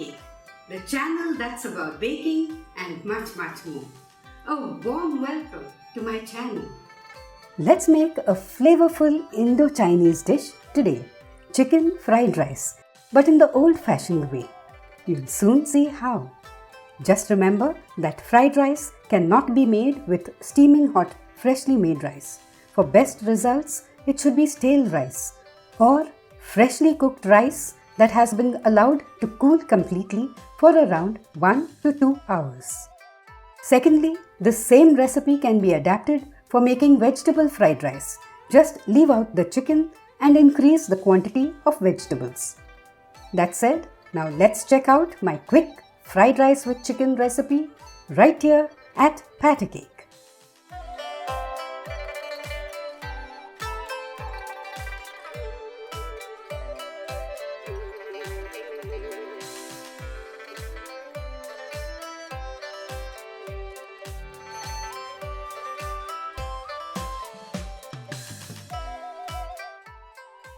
Cake, the channel that's about baking and much more. A warm welcome to my channel. Let's make a flavorful Indo-Chinese dish today, chicken fried rice, but in the old-fashioned way. You'll soon see how. Just remember that fried rice cannot be made with steaming hot, freshly made rice. For best results, it should be stale rice or freshly cooked rice that has been allowed to cool completely for around 1 to 2 hours. Secondly, this same recipe can be adapted for making vegetable fried rice. Just leave out the chicken and increase the quantity of vegetables. That said, now let's check out my quick fried rice with chicken recipe right here at Patter Cake.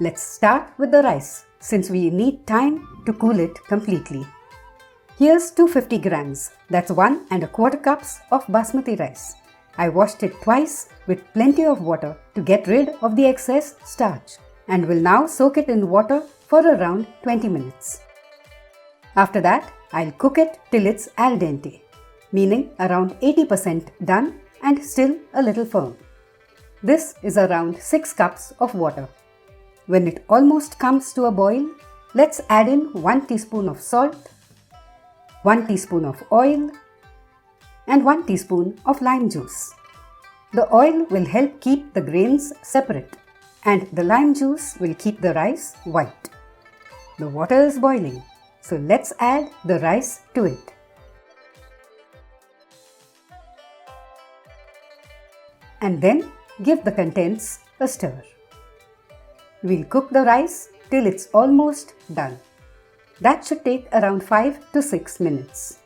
Let's start with the rice, since we need time to cool it completely. Here's 250 grams, that's 1 1/4 cups of basmati rice. I washed it twice with plenty of water to get rid of the excess starch and will now soak it in water for around 20 minutes. After that, I'll cook it till it's al dente, meaning around 80% done and still a little firm. This is around 6 cups of water. When it almost comes to a boil, let's add in 1 teaspoon of salt, 1 teaspoon of oil, and 1 teaspoon of lime juice. The oil will help keep the grains separate, and the lime juice will keep the rice white. The water is boiling, so let's add the rice to it. And then give the contents a stir. We'll cook the rice till it's almost done. That should take around 5 to 6 minutes.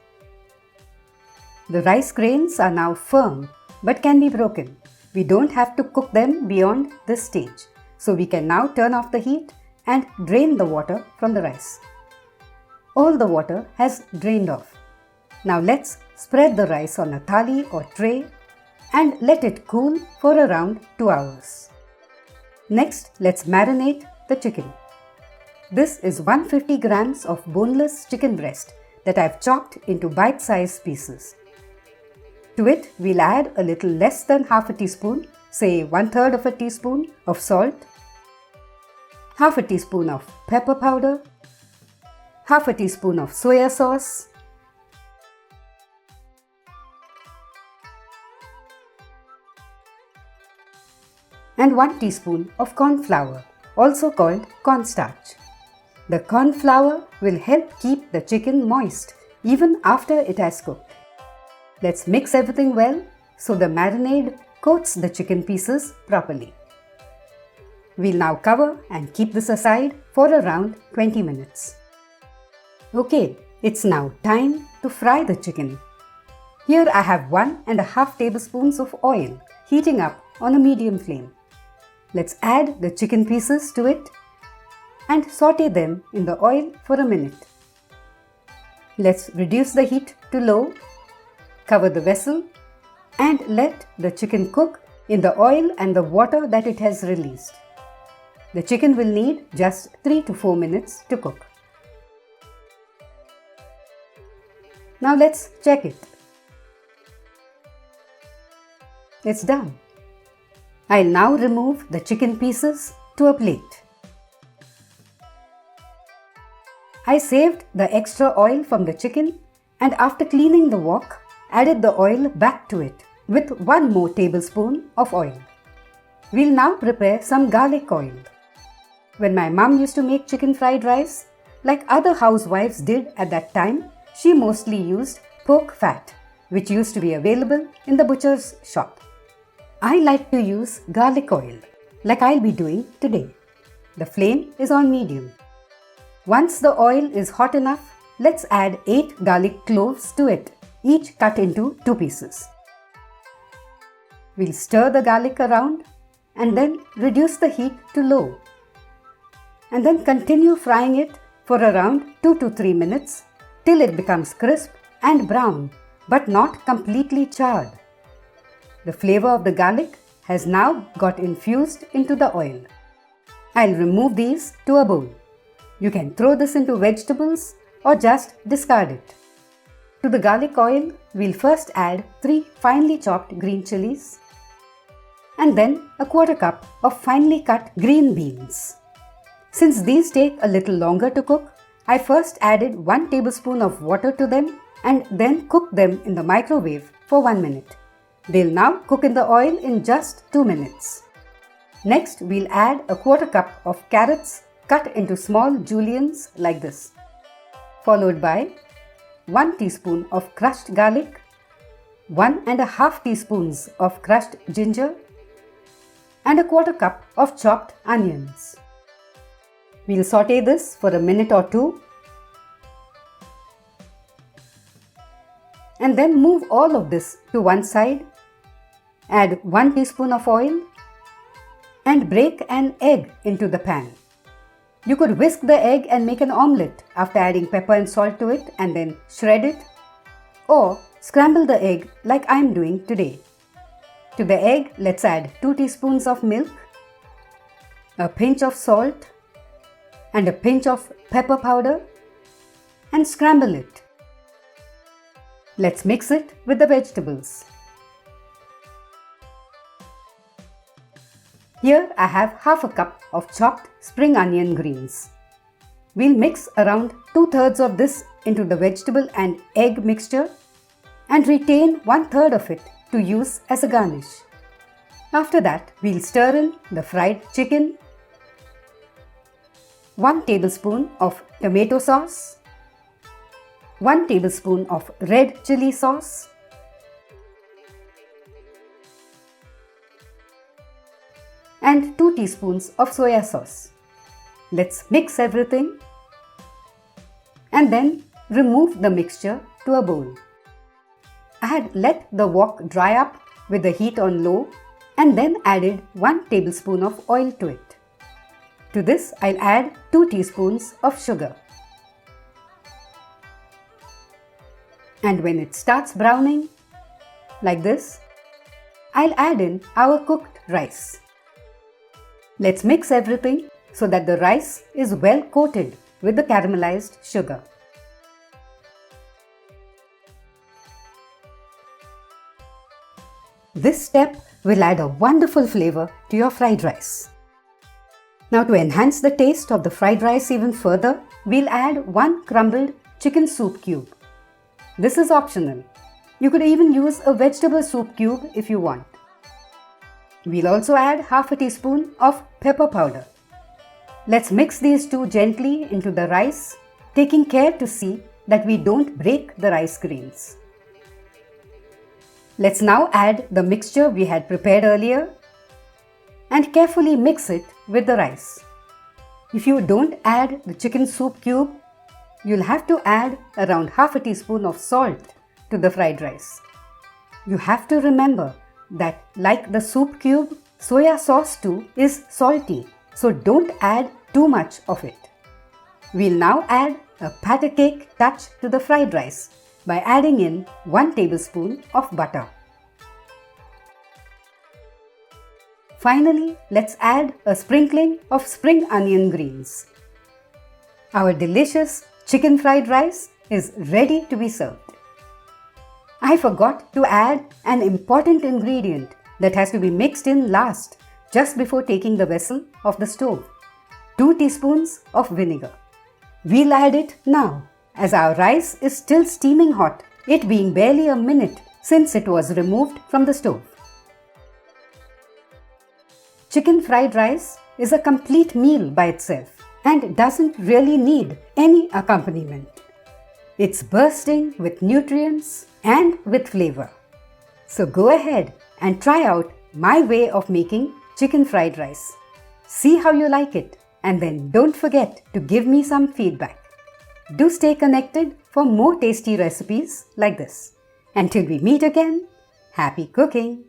The rice grains are now firm but can be broken. We don't have to cook them beyond this stage, so we can now turn off the heat and drain the water from the rice. All the water has drained off. Now let's spread the rice on a thali or tray and let it cool for around 2 hours. Next, let's marinate the chicken. This is 150 grams of boneless chicken breast that I've chopped into bite-sized pieces. To it, we'll add a little less than half a teaspoon, say 1/3 of a teaspoon of salt, half a teaspoon of pepper powder, half a teaspoon of soya sauce, and 1 teaspoon of corn flour, also called cornstarch. The corn flour will help keep the chicken moist even after it has cooked. Let's mix everything well so the marinade coats the chicken pieces properly. We'll now cover and keep this aside for around 20 minutes. Okay, it's now time to fry the chicken. Here I have 1 1/2 tablespoons of oil heating up on a medium flame. Let's add the chicken pieces to it and saute them in the oil for a minute. Let's reduce the heat to low, cover the vessel, and let the chicken cook in the oil and the water that it has released. The chicken will need just 3 to 4 minutes to cook. Now let's check it. It's done. I'll now remove the chicken pieces to a plate. I saved the extra oil from the chicken and after cleaning the wok, added the oil back to it with 1 more tablespoon of oil. We'll now prepare some garlic oil. When my mum used to make chicken fried rice, like other housewives did at that time, she mostly used pork fat, which used to be available in the butcher's shop. I like to use garlic oil, like I'll be doing today. The flame is on medium. Once the oil is hot enough, let's add 8 garlic cloves to it, each cut into 2 pieces. We'll stir the garlic around and then reduce the heat to low. And then continue frying it for around 2 to 3 minutes till it becomes crisp and brown but not completely charred. The flavor of the garlic has now got infused into the oil. I'll remove these to a bowl. You can throw this into vegetables or just discard it. To the garlic oil, we'll first add 3 finely chopped green chillies and then a quarter cup of finely cut green beans. Since these take a little longer to cook, I first added 1 tablespoon of water to them and then cooked them in the microwave for 1 minute. They'll now cook in the oil in just 2 minutes. Next, we'll add a quarter cup of carrots cut into small juliennes like this, followed by 1 teaspoon of crushed garlic, 1½ teaspoons of crushed ginger, and a quarter cup of chopped onions. We'll saute this for a minute or two and then move all of this to one side. Add 1 teaspoon of oil and break an egg into the pan. You could whisk the egg and make an omelette after adding pepper and salt to it and then shred it, or scramble the egg like I'm doing today. To the egg, let's add 2 teaspoons of milk, a pinch of salt, and a pinch of pepper powder, and scramble it. Let's mix it with the vegetables. Here I have half a cup of chopped spring onion greens. We'll mix around 2/3 of this into the vegetable and egg mixture and retain 1/3 of it to use as a garnish. After that, we'll stir in the fried chicken, 1 tablespoon of tomato sauce, 1 tablespoon of red chilli sauce, and 2 teaspoons of soya sauce. Let's mix everything and then remove the mixture to a bowl. I had let the wok dry up with the heat on low and then added 1 tablespoon of oil to it. To this, I'll add 2 teaspoons of sugar. And when it starts browning, like this, I'll add in our cooked rice. Let's mix everything so that the rice is well coated with the caramelized sugar. This step will add a wonderful flavor to your fried rice. Now, to enhance the taste of the fried rice even further, we'll add 1 crumbled chicken soup cube. This is optional. You could even use a vegetable soup cube if you want. We'll also add half a teaspoon of pepper powder. Let's mix these two gently into the rice, taking care to see that we don't break the rice grains. Let's now add the mixture we had prepared earlier and carefully mix it with the rice. If you don't add the chicken soup cube, you'll have to add around half a teaspoon of salt to the fried rice. You have to remember that, like the soup cube, soya sauce too is salty, so don't add too much of it. We'll now add a batter cake touch to the fried rice by adding in 1 tablespoon of butter. Finally, let's add a sprinkling of spring onion greens. Our delicious chicken fried rice is ready to be served. I forgot to add an important ingredient that has to be mixed in last, just before taking the vessel off the stove. 2 teaspoons of vinegar. We'll add it now, as our rice is still steaming hot, it being barely a minute since it was removed from the stove. Chicken fried rice is a complete meal by itself and doesn't really need any accompaniment. It's bursting with nutrients and with flavor. So go ahead and try out my way of making chicken fried rice. See how you like it, and then don't forget to give me some feedback. Do stay connected for more tasty recipes like this. Until we meet again, happy cooking!